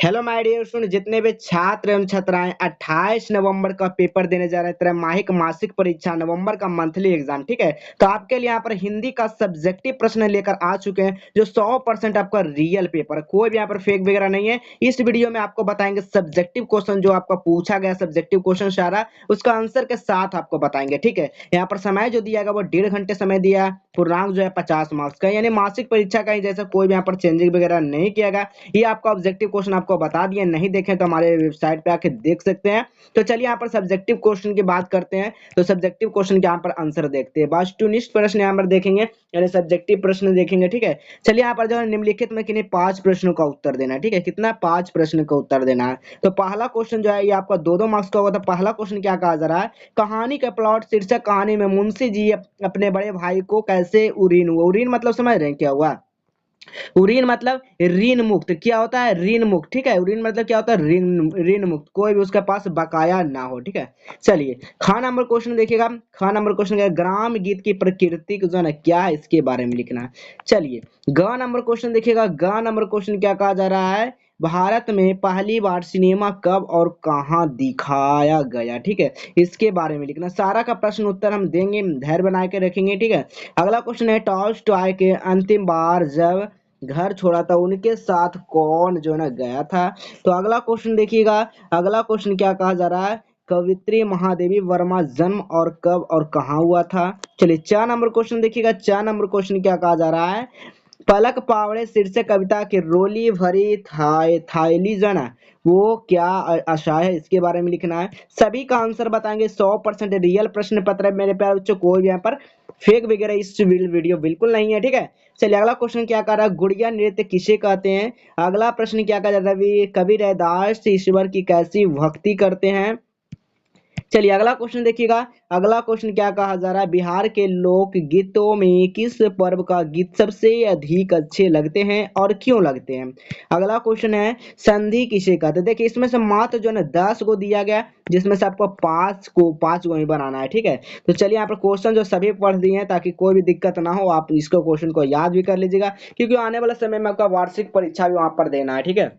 Hello my dear student, जितने भी छात्र एवं छात्राएं 28 नवंबर का पेपर देने जा रहे हैं, त्रैमासिक मासिक परीक्षा नवंबर का मंथली एग्जाम। ठीक है, तो आपके लिए यहाँ पर हिंदी का सब्जेक्टिव प्रश्न लेकर आ चुके हैं जो 100% आपका रियल पेपर है, कोई भी यहाँ पर फेक वगैरह नहीं है। इस वीडियो में आपको बताएंगे सब्जेक्टिव क्वेश्चन जो आपका पूछा गया, सब्जेक्टिव क्वेश्चन सारा उसका आंसर के साथ आपको बताएंगे। ठीक है, यहाँ पर समय जो दिया गया वो 1.5 घंटे समय दिया, पूर्णांक जो है 50 मार्क्स का, यानी मासिक परीक्षा का ही जैसा कोई भी यहाँ पर चेंजिंग वगैरह नहीं किया गया। ये आपका ऑब्जेक्टिव क्वेश्चन आपको बता दिए, नहीं देखें तो हमारे वेबसाइट पे आके देख सकते हैं। तो चलिए यहाँ पर सब्जेक्टिव क्वेश्चन की बात करते हैं। तो सब्जेक्टिव क्वेश्चन के यहाँ पर आंसर देखते हैं, वस्तुनिष्ठ प्रश्न यहाँ पर देखेंगे, यानी सब्जेक्टिव प्रश्न देखेंगे। ठीक है, चलिए यहाँ पर जो है निम्नलिखित में किन्हीं 5 प्रश्नों का उत्तर देना है। ठीक है, कितना 5 प्रश्न का उत्तर देना है। तो पहला क्वेश्चन जो है ये आपका 2-2 मार्क्स का होगा। तो पहला क्वेश्चन क्या कहा जा रहा है, कहानी का प्लॉट शीर्षक कहानी में मुंशी जी अपने बड़े भाई को कैसे उरीन हुआ। उरीन मतलब समझ रहे हैं क्या हुआ? उरीन मतलब ऋण मुक्त। क्या होता है? ऋण मुक्त। ठीक है, उरीन मतलब क्या होता है? ऋण ऋण मुक्त, कोई भी उसके पास बकाया ना हो। ठीक है, चलिए ख नंबर क्वेश्चन देखिएगा। ख नंबर क्वेश्चन क्या है, ग्राम गीत की प्रकृति जो है ना क्या है इसके बारे में लिखना है। चलिए ग नंबर क्वेश्चन देखिएगा। ग नंबर क्वेश्चन क्या कहा जा रहा है, भारत में पहली बार सिनेमा कब और कहां दिखाया गया। ठीक है, इसके बारे में लिखना। सारा का प्रश्न उत्तर हम देंगे, धैर्य बना के रखेंगे। ठीक है, अगला क्वेश्चन है, टॉल्स्टॉय के अंतिम बार जब घर छोड़ा था उनके साथ कौन जो है ना गया था। तो अगला क्वेश्चन देखिएगा। अगला क्वेश्चन क्या कहा जा रहा है, कवित्री महादेवी वर्मा जन्म और कब और कहाँ हुआ था। चलिए 4 नंबर क्वेश्चन देखिएगा। 4 नंबर क्वेश्चन क्या कहा जा रहा है, पलक पावड़े शीर्षक कविता की रोली भरी थाईली जो है ना वो क्या आशय है, इसके बारे में लिखना है। सभी का आंसर बताएंगे। 100% रियल प्रश्न पत्र है मेरे प्यारे बच्चों, कोई भी यहाँ पर फेक वगैरह इस वीडियो बिल्कुल नहीं है। ठीक है, चलिए अगला क्वेश्चन क्या कर रहा है, गुड़िया नृत्य किसे कहते हैं। अगला प्रश्न क्या कहा जाता है, कवि रैदास ईश्वर की कैसी भक्ति करते हैं। चलिए अगला क्वेश्चन देखिएगा। अगला क्वेश्चन क्या कहा जा रहा है, बिहार के लोक गीतों में किस पर्व का गीत सबसे अधिक अच्छे लगते हैं और क्यों लगते हैं। अगला क्वेश्चन है, संधि किसे कहते हैं। देखिए इसमें से मात्र जो है ना 10 को दिया गया, जिसमें से आपको 5 को ही बनाना है। ठीक है, तो चलिए यहाँ पर क्वेश्चन जो सभी पढ़ दिए हैं ताकि कोई भी दिक्कत ना हो, आप इसको क्वेश्चन को याद भी कर लीजिएगा, क्योंकि आने वाले समय में आपका वार्षिक परीक्षा भी वहां पर देना है। ठीक है,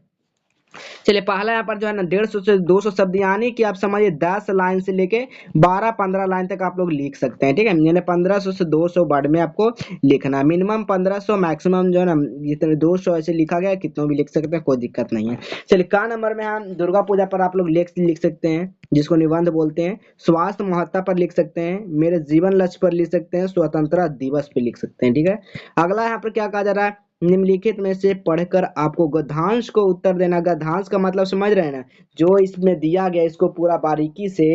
चलिए पहला यहाँ पर जो है ना 150 से 200 शब्द, यानी कि आप समझिए 10 लाइन से लेके 12-15 लाइन तक आप लोग लिख सकते हैं। ठीक है, यानी 1500 से 200 वर्ड में आपको लिखना है। मिनिमम 1500, मैक्सिमम जो है ना जितने 200 ऐसे लिखा गया, कितनों भी लिख सकते हैं, कोई दिक्कत नहीं है। चलिए का नंबर में हम दुर्गा पूजा पर आप लोग लिख सकते हैं, जिसको निबंध बोलते हैं। स्वास्थ्य महत्ता पर लिख सकते हैं, मेरे जीवन लक्ष्य पर लिख सकते हैं, स्वतंत्रता दिवस पे लिख सकते हैं। ठीक है, अगला यहाँ पर क्या कहा जा रहा है, निम्नलिखित में से पढ़कर आपको गद्यांश को उत्तर देना। गद्यांश का मतलब समझ रहे हैं ना, जो इसमें दिया गया इसको पूरा बारीकी से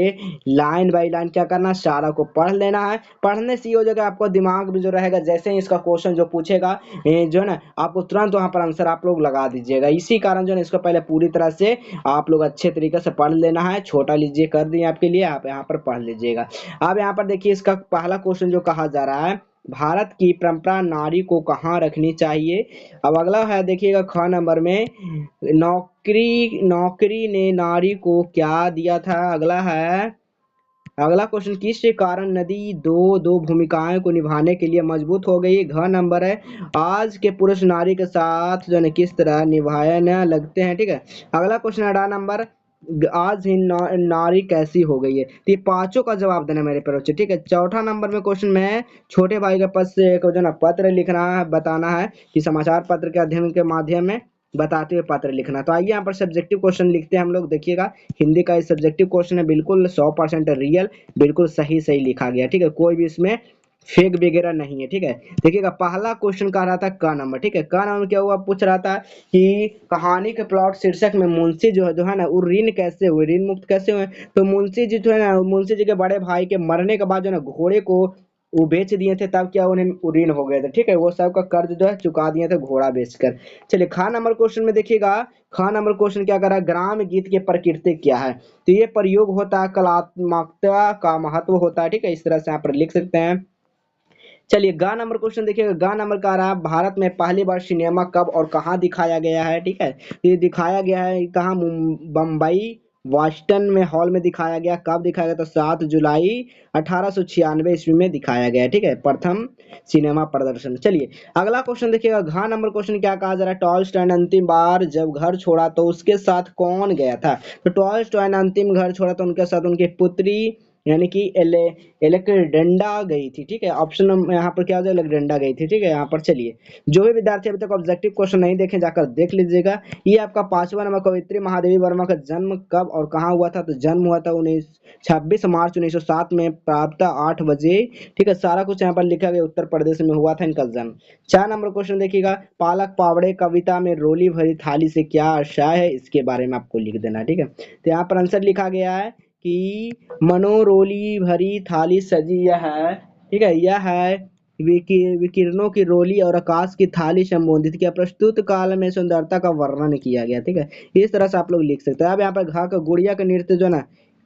लाइन बाय लाइन क्या करना, सारा को पढ़ लेना है। पढ़ने से ये हो जाएगा आपको दिमाग में जो रहेगा, जैसे ही इसका क्वेश्चन जो पूछेगा जो है ना आपको तुरंत वहां पर आंसर आप लोग लगा दीजिएगा। इसी कारण जो है इसको पहले पूरी तरह से आप लोग अच्छे तरीके से पढ़ लेना है। छोटा लीजिए कर दिए आपके लिए, आप यहाँ पर पढ़ लीजिएगा। अब यहाँ पर देखिए इसका पहला क्वेश्चन जो कहा जा रहा है, भारत की परंपरा नारी को कहाँ रखनी चाहिए। अब अगला है देखिएगा ख नंबर में, नौकरी नौकरी ने नारी को क्या दिया था। अगला है, अगला क्वेश्चन, किस कारण नदी दो दो भूमिकाएं को निभाने के लिए मजबूत हो गई। घ नंबर है, आज के पुरुष नारी के साथ जो है किस तरह निभाने लगते हैं। ठीक है, अगला क्वेश्चन 18 नंबर, आज ही नारी कैसी हो गई है। तो ये पांचों का जवाब देना मेरे पर बच्चे। ठीक है, चौथा नंबर में क्वेश्चन में छोटे भाई के पद से एक जो ना पत्र लिखना है, बताना है कि समाचार पत्र के अध्ययन के माध्यम में बताते हुए पत्र लिखना। तो आइए यहाँ पर सब्जेक्टिव क्वेश्चन लिखते हैं हम लोग। देखिएगा हिंदी का सब्जेक्टिव क्वेश्चन है, बिल्कुल 100% रियल, बिल्कुल सही सही लिखा गया। ठीक है, कोई भी इसमें फेक वगैरह नहीं है। ठीक है, देखिएगा पहला क्वेश्चन कह रहा था क नंबर। ठीक है, क नंबर क्या हुआ, पूछ रहा था कि कहानी के प्लॉट शीर्षक में मुंशी जो है ना वो ऋण कैसे हुए, ऋण मुक्त कैसे हुए। तो मुंशी जी जो है ना, मुंशी जी के बड़े भाई के मरने के बाद जो है ना घोड़े को वो बेच दिए थे, तब क्या उन्हें ऋण हो गए थे। ठीक है, वो सब का कर्ज जो है चुका दिए थे घोड़ा बेचकर। चलिए खा नंबर क्वेश्चन में देखिएगा, खा नंबर क्वेश्चन क्या कर रहा है, ग्राम गीत की प्रकृति क्या है। तो ये प्रयोग होता है, कलात्मकता का महत्व होता है। ठीक है, इस तरह से यहाँ पर लिख सकते हैं। चलिए गा नंबर क्वेश्चन देखिएगा। गा नंबर का रहा, भारत में पहली बार सिनेमा कब और कहाँ दिखाया गया है। ठीक है, ये दिखाया गया है कहाँ, बम्बई वास्टन में हॉल में दिखाया गया। कब दिखाया गया? तो 7 जुलाई 1896 ईस्वी में दिखाया गया। ठीक है, प्रथम सिनेमा प्रदर्शन। चलिए अगला क्वेश्चन देखिएगा, घ नंबर क्वेश्चन क्या कहा जा रहा है? टॉलस्टॉय ने अंतिम बार जब घर छोड़ा तो उसके साथ कौन गया था? तो टॉलस्टॉय ने अंतिम घर छोड़ा तो उनके साथ उनकी पुत्री यानी कि एलेक्जेंड्रा गई थी। ठीक है, ऑप्शन यहाँ पर क्या हो जाएगा? एलेक्जेंड्रा गई थी। ठीक है, यहाँ पर चलिए जो भी विद्यार्थी अभी तक ऑब्जेक्टिव क्वेश्चन नहीं देखे जाकर देख लीजिएगा। ये आपका 5वां नंबर, कवियत्री महादेवी वर्मा का जन्म कब और कहाँ हुआ था? तो जन्म हुआ था 26 मार्च 1907 में प्रातः 8 बजे। ठीक है, सारा कुछ यहाँ पर लिखा गया, उत्तर प्रदेश में हुआ था इनका जन्म। 4 नंबर क्वेश्चन देखिएगा, पालक पावड़े कविता में रोली भरी थाली से क्या आशय है? इसके बारे में आपको लिख देना। ठीक है, तो यहाँ पर आंसर लिखा गया है कि मनोरोली भरी थाली सजी यह है। ठीक है, यह है विकिरणों की रोली और आकाश की थाली संबोधित किया, प्रस्तुत काल में सुंदरता का वर्णन किया गया। ठीक है, इस तरह से आप लोग लिख सकते हैं। अब यहाँ पर घा का गुड़िया का नृत्य जो ना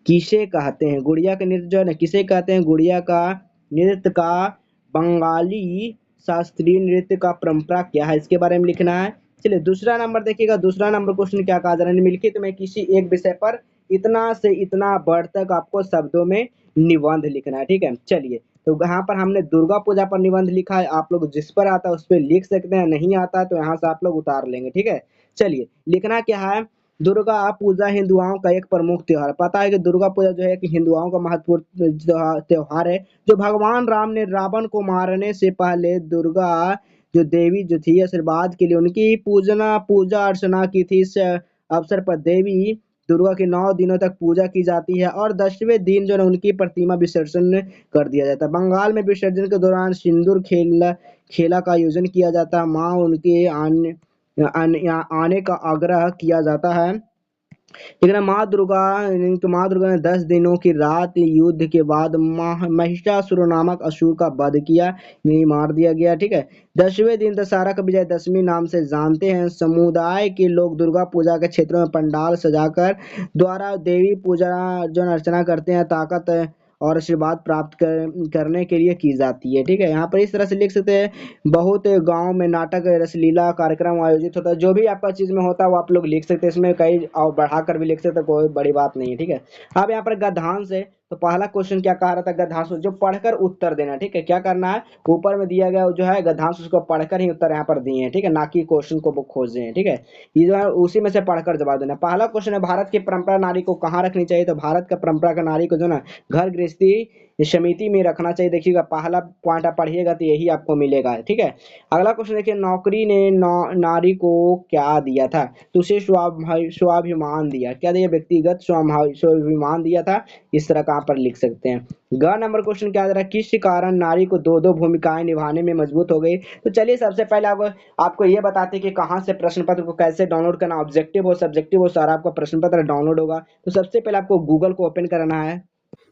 किसे कहते हैं? गुड़िया का नृत्य जो है ना किसे कहते हैं? गुड़िया का नृत्य का बंगाली शास्त्रीय नृत्य का परंपरा क्या है? इसके बारे में लिखना है। चलिए दूसरा नंबर देखिएगा, दूसरा नंबर क्वेश्चन क्या कहा जा रहा है? निम्नलिखित में किसी एक विषय पर इतना से इतना वर्ड तक आपको शब्दों में निबंध लिखना है। ठीक है, चलिए तो यहाँ पर हमने दुर्गा पूजा पर निबंध लिखा है। आप लोग जिस पर आता है उस पर लिख सकते हैं, नहीं आता है तो यहाँ से आप लोग उतार लेंगे। ठीक है, चलिए लिखना क्या है? दुर्गा पूजा हिंदुओं का एक प्रमुख त्योहार। पता है कि दुर्गा पूजा जो है कि हिंदुओं का महत्वपूर्ण त्योहार है। जो भगवान राम ने रावण को मारने से पहले दुर्गा जो देवी जो थी आशीर्वाद के लिए उनकी पूजा अर्चना की थी। इस अवसर पर देवी दुर्गा की 9 दिनों तक पूजा की जाती है और 10वें दिन जो है उनकी प्रतिमा विसर्जन कर दिया जाता है। बंगाल में विसर्जन के दौरान सिंदूर खेला का आयोजन किया जाता है। माँ उनके आने का आग्रह किया जाता है। लेकिन माँ दुर्गा ने 10 दिनों की रात युद्ध के बाद महिषासुर नामक असुर का वध किया, नहीं मार दिया गया। ठीक है, 10वें दिन दशहरा का विजय दशमी नाम से जानते हैं। समुदाय के लोग दुर्गा पूजा के क्षेत्रों में पंडाल सजाकर द्वारा देवी पूजा जो अर्चना करते हैं, ताकत और आशीर्वाद प्राप्त करने के लिए की जाती है। ठीक है, यहाँ पर इस तरह से लिख सकते हैं। बहुत गांव में नाटक रसलीला कार्यक्रम आयोजित होता है। जो भी आपका चीज में होता है वो आप लोग लिख सकते हैं, इसमें कई और बढ़ाकर भी लिख सकते हैं, कोई बड़ी बात नहीं है। ठीक है, अब यहाँ पर गद्यांश है। तो पहला क्वेश्चन क्या कहा रहा था? गद्यांश जो पढ़कर उत्तर देना। ठीक है, क्या करना है? ऊपर में दिया गया जो है गद्यांश उसको पढ़कर ही उत्तर यहाँ पर दिए हैं। ठीक है, ना कि क्वेश्चन को वो खोजे हैं। ठीक है, ये जो है उसी में से पढ़कर जवाब देना। पहला क्वेश्चन है, भारत की परंपरा नारी को कहाँ रखनी चाहिए? तो भारत का परंपरा का नारी को जो ना घर गृहस्थी समिति में रखना चाहिए। देखिएगा पहला पॉइंट आप पढ़िएगा तो यही आपको मिलेगा। ठीक है, अगला क्वेश्चन देखिए, नौकरी ने नारी को क्या दिया था? तो उसे स्वाभिमान दिया। क्या दिया? व्यक्तिगत स्वाभिमान दिया था। इस तरह कहाँ पर लिख सकते हैं। ग नंबर क्वेश्चन क्या दे रहा है? किस कारण नारी को दो दो भूमिकाएं निभाने में मजबूत हो गई? तो चलिए सबसे पहले आपको ये बताते हैं कि कहाँ से प्रश्न पत्र को कैसे डाउनलोड करना। ऑब्जेक्टिव हो सब्जेक्टिव हो सारा आपका प्रश्न पत्र डाउनलोड होगा। तो सबसे पहले आपको गूगल को ओपन करना है।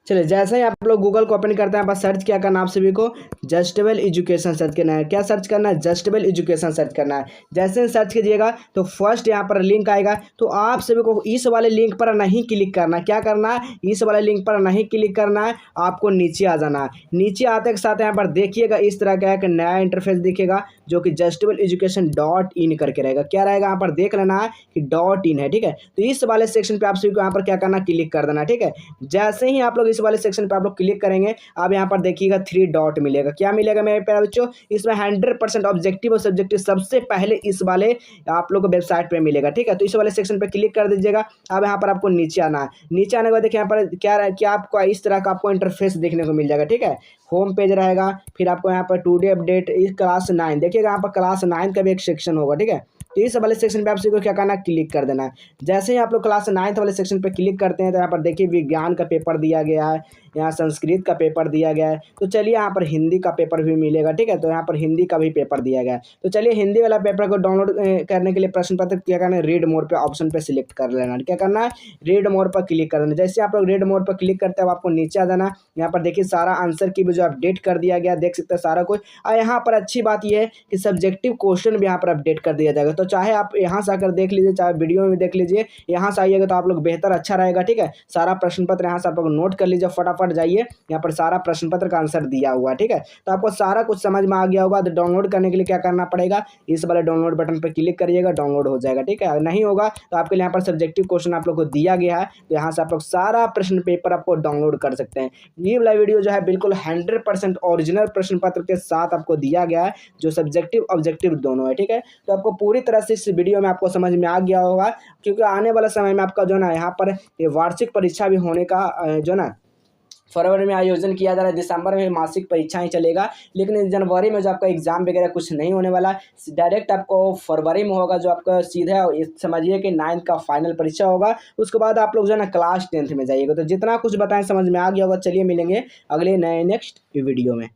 चलिए जैसे ही आप लोग गूगल को ओपन करते हैं, बस सर्च क्या करना है आप सभी को? जस्टेबल एजुकेशन सर्च करना है। क्या सर्च करना है? जस्टेबल एजुकेशन सर्च करना है। जैसे ही सर्च कीजिएगा तो फर्स्ट यहाँ पर लिंक आएगा। तो आप सभी को इस वाले लिंक पर नहीं क्लिक करना। क्या करना है? इस वाले लिंक पर नहीं क्लिक करना है, आपको नीचे आ जाना है। नीचे आते के साथ यहाँ पर देखिएगा इस तरह का एक नया इंटरफेस दिखेगा जो कि justableenucation.in करके रहेगा। क्या रहेगा? यहाँ पर देख लेना है कि .in है। ठीक है, तो इस वाले सेक्शन पे आप सभी को यहाँ पर क्या करना? क्लिक कर देना। ठीक है, जैसे ही आप लोग इस वाले सेक्शन पे आप लोग क्लिक करेंगे, अब यहाँ पर देखिएगा 3 डॉट मिलेगा। क्या मिलेगा मेरे प्यारे बच्चों? इसमें 100% ऑब्जेक्टिव और सब्जेक्टिव सबसे पहले इस वाले आप लोग को वेबसाइट पे मिलेगा। ठीक है, तो इस वाले सेक्शन पे क्लिक कर दीजिएगा। अब यहाँ पर आपको नीचे आना है। नीचे आने के बाद देखिए यहाँ पर क्या आपको इस तरह का आपको इंटरफेस देखने को मिल जाएगा। ठीक है, होम पेज रहेगा। फिर आपको यहाँ पर टुडे अपडेट इस क्लास 9 देखिएगा, यहाँ पर क्लास 9 का भी एक सेक्शन होगा। ठीक है, तो इस वाले सेक्शन पे आप सभी को क्या करना है? क्लिक कर देना है। जैसे ही आप लोग क्लास 9 वाले सेक्शन पे क्लिक करते हैं तो यहाँ पर देखिए विज्ञान का पेपर दिया गया है, यहाँ संस्कृत का पेपर दिया गया है। तो चलिए यहाँ पर हिंदी का पेपर भी मिलेगा। ठीक है, तो यहाँ पर हिंदी का भी पेपर दिया गया है। तो चलिए हिंदी वाला पेपर को डाउनलोड करने के लिए प्रश्न पत्र क्या करना है? रीड मोर पे ऑप्शन पे सिलेक्ट कर लेना। क्या करना है? रीड मोर पर क्लिक कर देना। जैसे आप लोग रीड मोर पर क्लिक करते हैं आपको नीचे आ जाना। यहाँ पर देखिए सारा आंसर की भी जो अपडेट कर दिया गया, देख सकते हैं सारा कुछ। और यहाँ पर अच्छी बात यह है कि सब्जेक्टिव क्वेश्चन भी यहाँ पर अपडेट कर दिया जाएगा। तो चाहे आप यहाँ से आकर देख लीजिए, चाहे वीडियो में देख लीजिए, यहाँ से आइएगा तो आप लोग बेहतर अच्छा रहेगा, ठीक है। सारा प्रश्न पत्र यहाँ से आप लोग नोट कर लीजिए, फटाफट जाइए, यहाँ पर सारा प्रश्न पत्र का आंसर दिया हुआ है, ठीक है। तो आपको सारा कुछ समझ में आ गया होगा। तो डाउनलोड करने के लिए क्या करना पड़ेगा, इस वाले डाउनलोड बटन पर क्लिक करिएगा, डाउनलोड हो जाएगा, ठीक है। नहीं होगा तो आपके लिए यहाँ पर सब्जेक्टिव क्वेश्चन आप लोग को दिया गया है, तो यहाँ से आप लोग सारा प्रश्न पेपर आपको डाउनलोड कर सकते हैं। ये वाला वीडियो जो है बिल्कुल 100% ओरिजिनल प्रश्न पत्र के साथ आपको दिया गया है, जो सब्जेक्टिव ऑब्जेक्टिव दोनों है, ठीक है। तो आपको पूरी तरह से इस वीडियो में आपको समझ में आ गया होगा, क्योंकि आने वाला समय में आपका जो ना यहाँ पर ये वार्षिक परीक्षा भी होने का जो ना फरवरी में आयोजन किया जा रहा है, दिसंबर में मासिक परीक्षाएं चलेगा, लेकिन जनवरी में जो आपका एग्जाम वगैरह कुछ नहीं होने वाला, डायरेक्ट आपको फरवरी में होगा, जो आपका सीधा समझिए कि 9th का फाइनल परीक्षा होगा। उसके बाद आप लोग जो है ना क्लास 10th में जाइएगा। तो जितना कुछ बताएं समझ में आ गया होगा। चलिए मिलेंगे अगले नए नेक्स्ट वीडियो में।